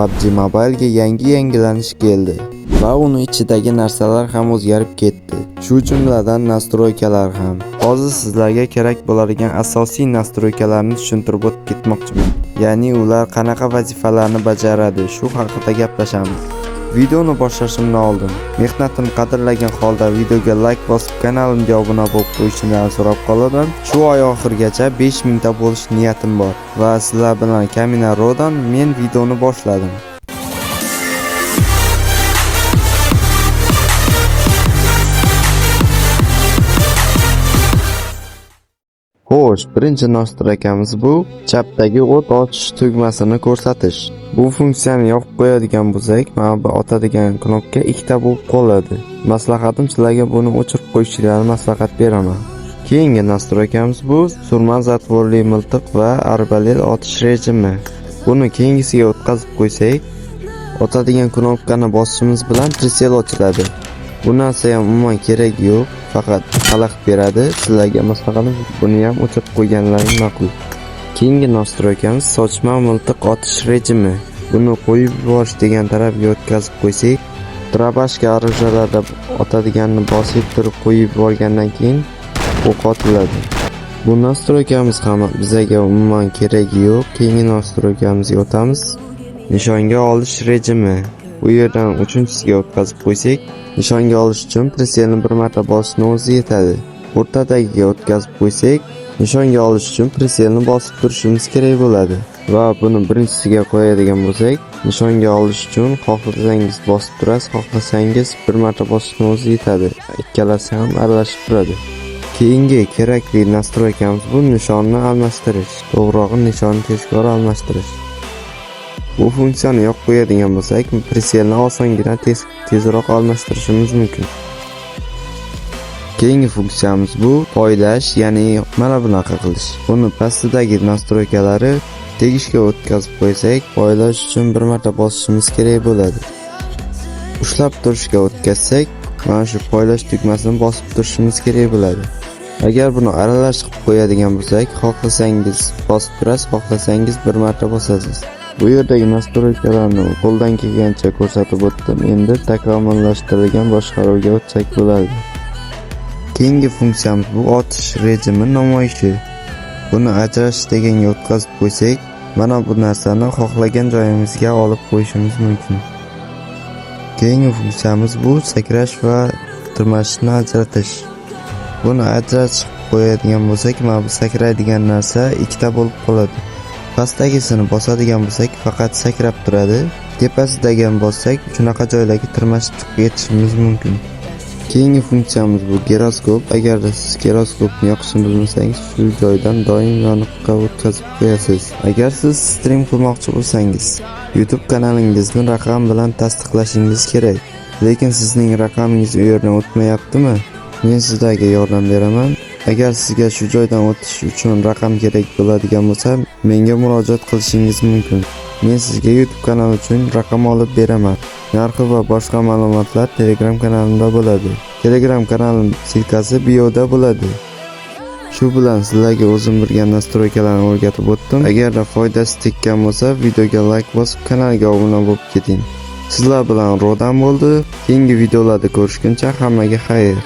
PUBG Mobile ga yangilanish keldi va uni ichidagi narsalar ham o'zgarib ketdi. Shu jumladan nastroykalar ham. Hozir sizlarga kerak bo'ladigan asosiy nastroykalarni tushuntirib o'tib ketmoqchiman. Ya'ni ular qanaqa vazifalarni bajaradi, shu haqida gaplashamiz. Videoni boshlashimdan oldin mehnatimni qadrlagan holda videoga like bosib, kanalimga obuna bo'lib qo'yishingizni so'rab qolaman. Shu oy oxirigacha 5000 ta bo'lish niyatim bor va sizlar bilan Kamina Ro'dan men videoni boshladim. Xo'sh, birinchi nastroykamiz bu chapdagi o't ochish tugmasini ko'rsatish. Bu funksiyani yopib qo'yadigan bo'lsak, mana bu otadigan knopka ikkita bo'lib qoladi. Maslahatim sizlarga buni o'chirib qo'yishingizni maslahat beraman. Keyingi nastroykamiz bu surma zatvorli miltiq va arbalet otish rejimi. Buni keyingisiga o'tkazib qo'ysak, otadigan knopkani bosishimiz bilan trisel ochiladi. Bu narsa ham umuman kerak yo'q, faqat xalaqit beradi. Sizlarga maslahatim buni ham o'chirib qo'yganlaring ma'qul. Keyingi nastroykamiz sochma miltiq otish rejimi. Buni qo'yib yuborish degan tarafga o'tkazib qo'ysak, trabashka orужияlarda otadiganni bosib turib qo'yib yuborgandan keyin o'q otiladi. Bu nastroykamiz ham bizga umuman kerak yo'q. Keyingi nastroykamizga o'tamiz. Nishonga olish rejimi. Bu yerdan 3-siga o'tkazib qo'ysak, nishonga olish uchun priselni bir marta bosishni o'zi yetadi. O'rtadagiga o'tkazib qo'ysak, nishonga olish uchun priselni bosib turishimiz kerak bo'ladi. Va buni birinchisiga qo'yadigan bo'lsak, nishonga olish uchun xohlasangiz bosib turasiz, xohlasangiz bir marta bosishni o'zi yetadi. Ikkalasi ham aralashib turadi. Keyingi kerakli nastroykamiz bu nishonni almashtirish. To'g'rog'i nishonni tezkor almashtirish. Bu funksiyani yo'q qo'yadigan bo'lsak, priselni osongina tezroq almashtirishimiz mumkin. Keyingi funksiyamiz bu poylash, ya'ni mana bunaqa qilish. Buni pastdagi nastroykalari tegishga o'tkazib qo'ysak, poylash uchun bir marta bosishimiz kerak bo'ladi. Ushlab turishga o'tkazsak, mana shu poylash tugmasini bosib turishimiz kerak bo'ladi. Agar buni aralash qilib qo'yadigan bo'lsak, xohlasangiz bosib turasiz, xohlasangiz bir marta bosasiz. Bu yerdagi nastroykalarni qo'ldan kelgancha ko'rsatib o'tdim. Endi takomillashtirilgan boshqaruvga o'tsak bo'ladi. Keyingi funksiyamiz bu otish rejimi namoyishi. Buni ajratish deganga o'tkazib qo'ysak, mana bu narsani xohlagan joyimizga olib qo'yishimiz mumkin. Keyingi funksiyamiz bu sakrash va tirmashishni ajratish. Buni ajratib qo'yadigan bo'lsak, mana bu sakraydigan narsa ikkita bo'lib qoladi. Pastdagisini bosadigan bo'lsak, faqat sakrab turadi. Tepasidagidan bossak, shunaqa joylarga tirmashib chiqib ketishimiz mumkin. Keyingi funksiyamiz bu giroskop. Agarda siz giroskopni yoqishni bilmasangiz, shu joydan doim yoniqqa o'tkazib qo'yasiz. Agar siz stream qilmoqchi bo'lsangiz, YouTube kanalingizni raqam bilan tasdiqlashingiz kerak. Lekin sizning raqamingiz u yerdan o'tmayaptimi? Men sizlarga yordam beraman. Agar sizga shu joydan o'tish uchun raqam kerak bo'ladigan bo'lsa, menga murojaat qilishingiz mumkin. Men sizga YouTube kanali uchun raqam olib beraman. Narxi va boshqa ma'lumotlar Telegram kanalimda bo'ladi. Telegram kanalim silkasi bioda bo'ladi. Shu bilan sizlarga o'zim bilgan nastroykalarni o'rgatib o'tdim. Agarda foydasi tekkan bo'lsa, videoga like bosib, kanalga obuna bo'lib keting. Sizlar bilan Ro'dan bo'ldi. Keyingi videolarda ko'rishguncha hammaga xayr.